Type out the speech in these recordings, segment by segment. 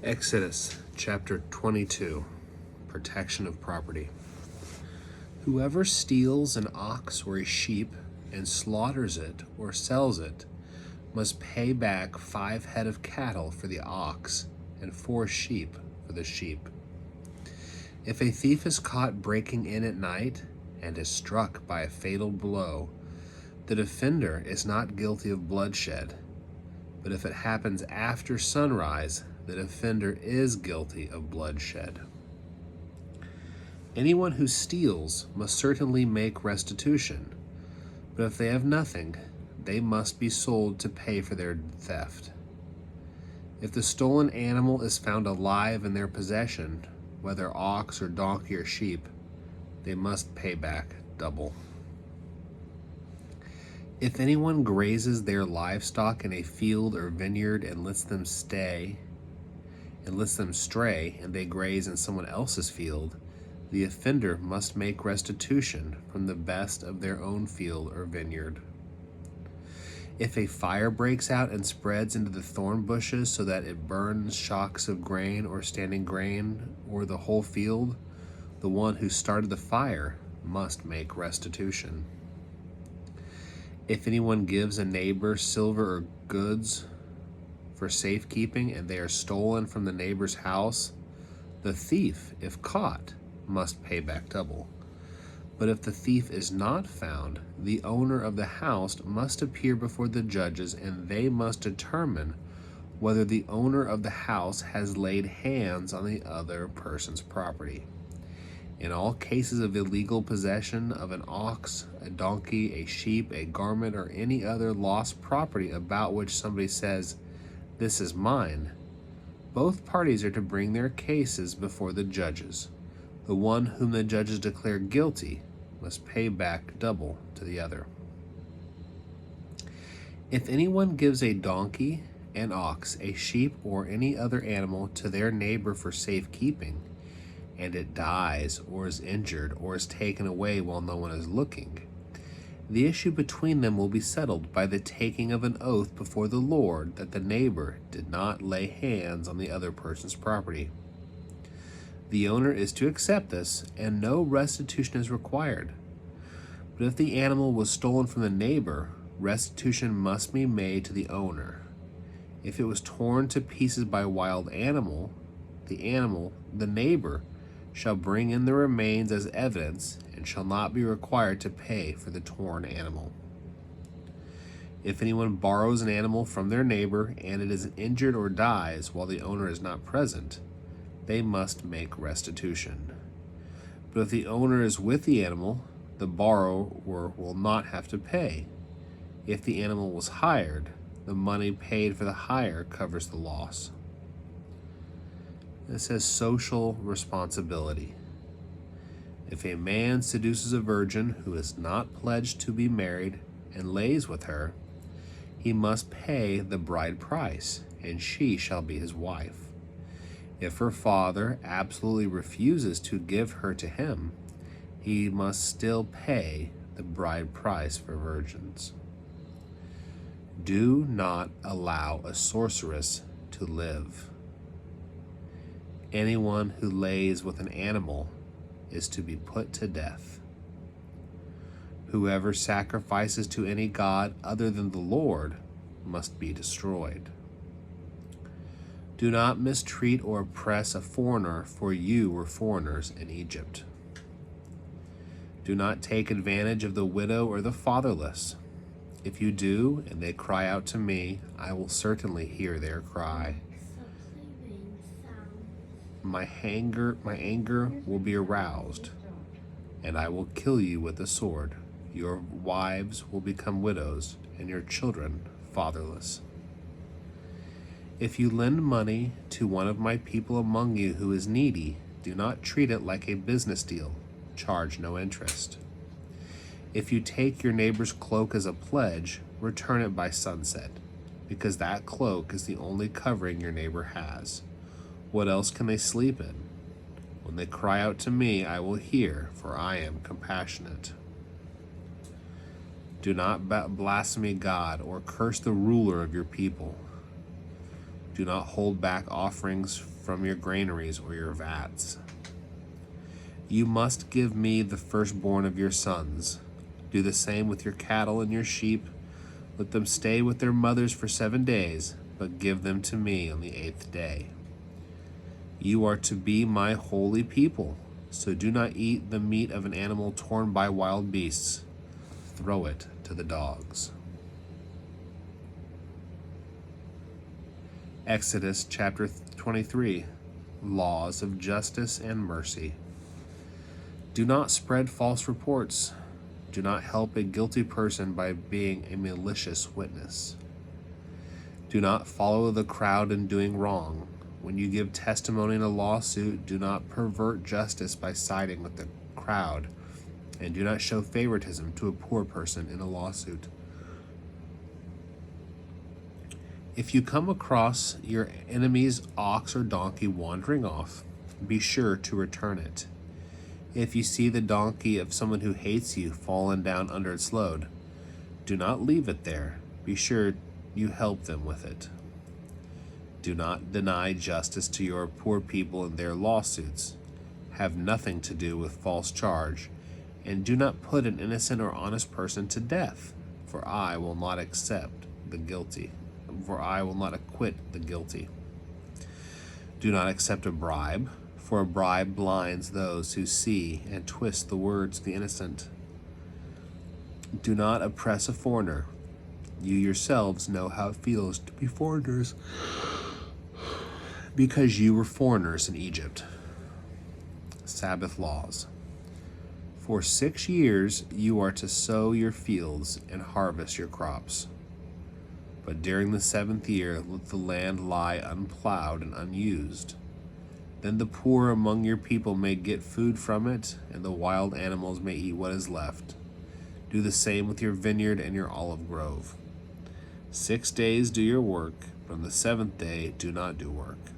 Exodus chapter 22, Protection of Property. Whoever steals an ox or a sheep and slaughters it or sells it must pay back 5 head of cattle for the ox and 4 sheep for the sheep. If a thief is caught breaking in at night and is struck by a fatal blow, the defender is not guilty of bloodshed, but if it happens after sunrise, the defender is guilty of bloodshed. Anyone who steals must certainly make restitution, but if they have nothing, they must be sold to pay for their theft. If the stolen animal is found alive in their possession, whether ox or donkey or sheep, they must pay back double. If anyone grazes their livestock in a field or vineyard and lets them stray, and they graze in someone else's field, the offender must make restitution from the best of their own field or vineyard. If a fire breaks out and spreads into the thorn bushes so that it burns shocks of grain or standing grain or the whole field, the one who started the fire must make restitution. If anyone gives a neighbor silver or goods for safekeeping and they are stolen from the neighbor's house, the thief, if caught, must pay back double. But if the thief is not found, the owner of the house must appear before the judges, and they must determine whether the owner of the house has laid hands on the other person's property. In all cases of illegal possession of an ox, a donkey, a sheep, a garment, or any other lost property about which somebody says, "This is mine," both parties are to bring their cases before the judges. The one whom the judges declare guilty must pay back double to the other. If anyone gives a donkey, an ox, a sheep, or any other animal to their neighbor for safekeeping, and it dies or is injured or is taken away while no one is looking, the issue between them will be settled by the taking of an oath before the Lord that the neighbor did not lay hands on the other person's property. The owner is to accept this, and no restitution is required. But if the animal was stolen from the neighbor, restitution must be made to the owner. If it was torn to pieces by a wild animal, the neighbor, shall bring in the remains as evidence and shall not be required to pay for the torn animal. If anyone borrows an animal from their neighbor and it is injured or dies while the owner is not present, they must make restitution. But if the owner is with the animal, the borrower will not have to pay. If the animal was hired, the money paid for the hire covers the loss. It says social responsibility. If a man seduces a virgin who is not pledged to be married and lays with her, he must pay the bride price, and she shall be his wife. If her father absolutely refuses to give her to him, he must still pay the bride price for virgins. Do not allow a sorceress to live. Anyone who lays with an animal is to be put to death. Whoever sacrifices to any god other than the Lord must be destroyed. Do not mistreat or oppress a foreigner, for you were foreigners in Egypt. Do not take advantage of the widow or the fatherless. If you do, and they cry out to me, I will certainly hear their cry. My anger will be aroused, and I will kill you with the sword. Your wives will become widows, and your children fatherless. If you lend money to one of my people among you who is needy, do not treat it like a business deal. Charge no interest. If you take your neighbor's cloak as a pledge, return it by sunset, because that cloak is the only covering your neighbor has. What else can they sleep in? When they cry out to me, I will hear, for I am compassionate. Do not blaspheme God or curse the ruler of your people. Do not hold back offerings from your granaries or your vats. You must give me the firstborn of your sons. Do the same with your cattle and your sheep. Let them stay with their mothers for 7 days, but give them to me on the 8th day. You are to be my holy people, so do not eat the meat of an animal torn by wild beasts. Throw it to the dogs. Exodus chapter 23, Laws of Justice and Mercy. Do not spread false reports. Do not help a guilty person by being a malicious witness. Do not follow the crowd in doing wrong. When you give testimony in a lawsuit, do not pervert justice by siding with the crowd, and do not show favoritism to a poor person in a lawsuit. If you come across your enemy's ox or donkey wandering off, be sure to return it. If you see the donkey of someone who hates you fallen down under its load, do not leave it there. Be sure you help them with it. Do not deny justice to your poor people in their lawsuits. Have nothing to do with false charge, and do not put an innocent or honest person to death, for I will not accept the guilty. For I will not acquit the guilty. Do not accept a bribe, for a bribe blinds those who see and twist the words of the innocent. Do not oppress a foreigner. You yourselves know how it feels to be foreigners, because you were foreigners in Egypt. Sabbath laws. For 6 years you are to sow your fields and harvest your crops. But during the 7th year, let the land lie unplowed and unused. Then the poor among your people may get food from it, and the wild animals may eat what is left. Do the same with your vineyard and your olive grove. 6 days do your work, but on the 7th day do not do work,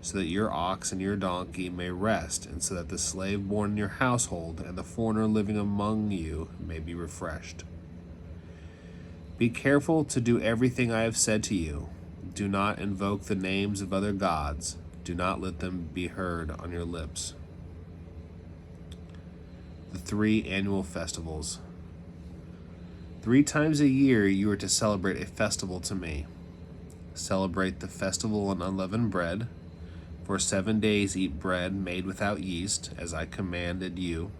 so that your ox and your donkey may rest, and so that the slave born in your household and the foreigner living among you may be refreshed. Be careful to do everything I have said to you. Do not invoke the names of other gods. Do not let them be heard on your lips. The 3 annual festivals. 3 times a year you are to celebrate a festival to me. Celebrate the festival on unleavened bread. For 7 days eat bread made without yeast, as I commanded you.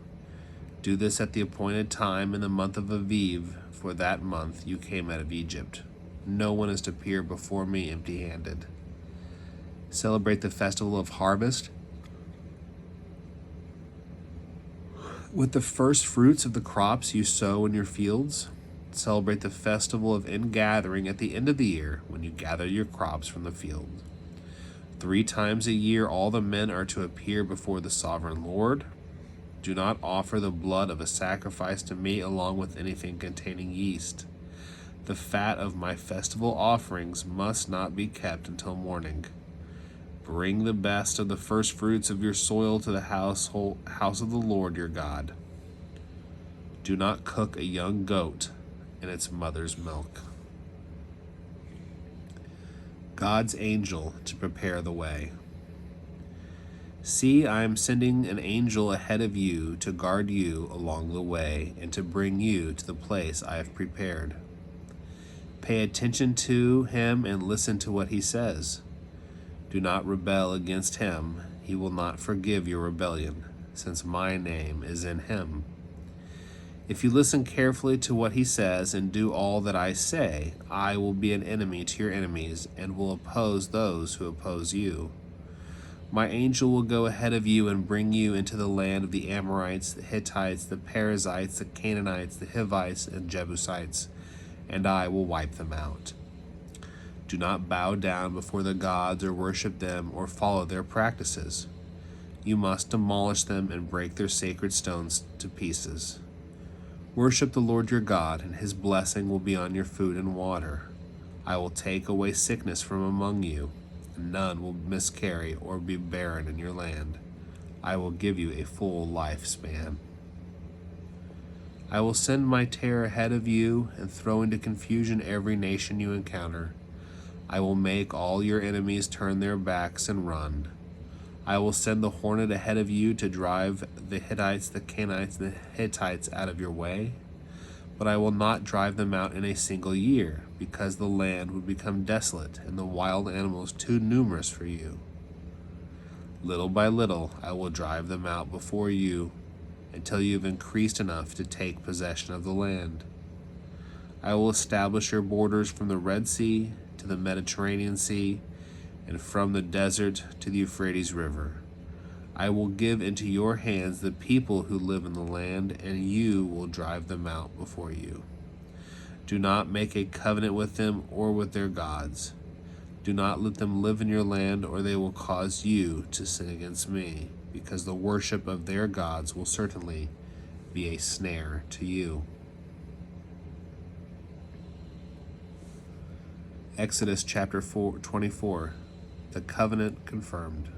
Do this at the appointed time in the month of Aviv, for that month you came out of Egypt. No one is to appear before me empty-handed. Celebrate the festival of harvest with the first fruits of the crops you sow in your fields. Celebrate the festival of ingathering at the end of the year, when you gather your crops from the field. 3 times a year all the men are to appear before the sovereign Lord. Do not offer the blood of a sacrifice to me along with anything containing yeast. The fat of my festival offerings must not be kept until morning. Bring the best of the first fruits of your soil to the house of the Lord your God. Do not cook a young goat in its mother's milk. God's angel to prepare the way. See, I am sending an angel ahead of you to guard you along the way and to bring you to the place I have prepared. Pay attention to him and listen to what he says. Do not rebel against him. He will not forgive your rebellion, since my name is in him. If you listen carefully to what he says and do all that I say, I will be an enemy to your enemies and will oppose those who oppose you. My angel will go ahead of you and bring you into the land of the Amorites, the Hittites, the Perizzites, the Canaanites, the Hivites, and Jebusites, and I will wipe them out. Do not bow down before the gods or worship them or follow their practices. You must demolish them and break their sacred stones to pieces. Worship the Lord your God, and his blessing will be on your food and water. I will take away sickness from among you, and none will miscarry or be barren in your land. I will give you a full lifespan. I will send my terror ahead of you and throw into confusion every nation you encounter. I will make all your enemies turn their backs and run. I will send the hornet ahead of you to drive the Hittites, the Canaanites, and the Hittites out of your way. But I will not drive them out in a single year, because the land would become desolate and the wild animals too numerous for you. Little by little I will drive them out before you until you have increased enough to take possession of the land. I will establish your borders from the Red Sea to the Mediterranean Sea, and from the desert to the Euphrates River. I will give into your hands the people who live in the land, and you will drive them out before you. Do not make a covenant with them or with their gods. Do not let them live in your land, or they will cause you to sin against me, because the worship of their gods will certainly be a snare to you. Exodus chapter 24, the covenant confirmed.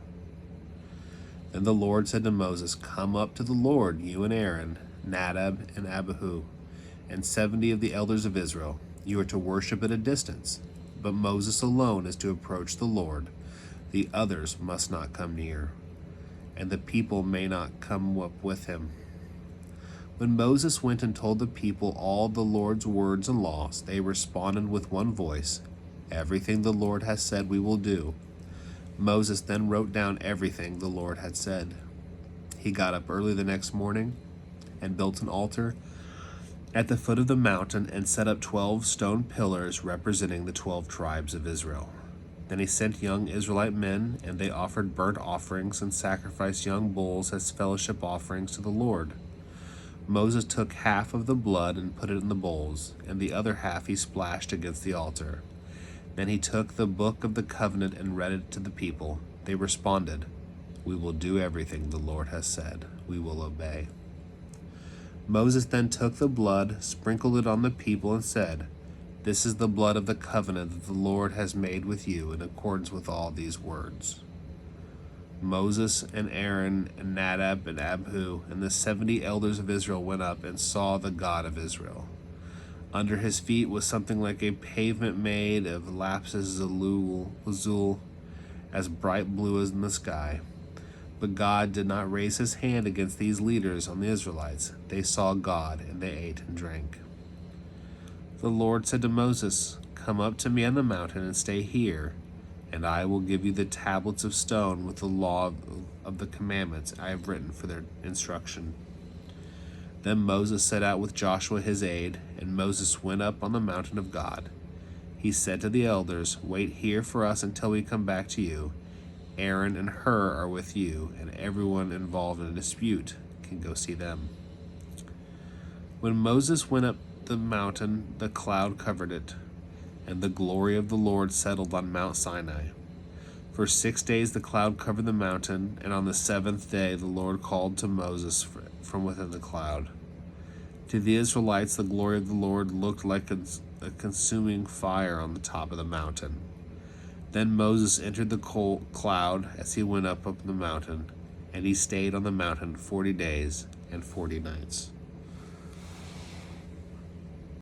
Then the Lord said to Moses, "Come up to the Lord, you and Aaron, Nadab and Abihu, and 70 of the elders of Israel. You are to worship at a distance, but Moses alone is to approach the Lord. The others must not come near, and the people may not come up with him." When Moses went and told the people all the Lord's words and laws, they responded with one voice, "Everything the Lord has said we will do." Moses then wrote down everything the Lord had said. He got up early the next morning and built an altar at the foot of the mountain and set up 12 stone pillars representing the 12 tribes of Israel. Then he sent young Israelite men, and they offered burnt offerings and sacrificed young bulls as fellowship offerings to the Lord. Moses took half of the blood and put it in the bowls, and the other half he splashed against the altar. Then he took the book of the covenant and read it to the people. They responded, "We will do everything the Lord has said. We will obey." Moses then took the blood, sprinkled it on the people, and said, "This is the blood of the covenant that the Lord has made with you in accordance with all these words." Moses and Aaron and Nadab and Abihu and the 70 elders of Israel went up and saw the God of Israel. Under his feet was something like a pavement made of lapis lazuli, as bright blue as in the sky. But God did not raise his hand against these leaders on the Israelites. They saw God, and they ate and drank. The Lord said to Moses, "Come up to me on the mountain and stay here, and I will give you the tablets of stone with the law of the commandments I have written for their instruction." Then Moses set out with Joshua his aide, and Moses went up on the mountain of God. He said to the elders, "Wait here for us until we come back to you. Aaron and Hur are with you, and everyone involved in a dispute can go see them." When Moses went up the mountain, the cloud covered it, and the glory of the Lord settled on Mount Sinai. For 6 days the cloud covered the mountain, and on the 7th day the Lord called to Moses from within the cloud. To the Israelites the glory of the Lord looked like a consuming fire on the top of the mountain. Then Moses entered the cloud as he went up the mountain, and he stayed on the mountain 40 days and 40 nights.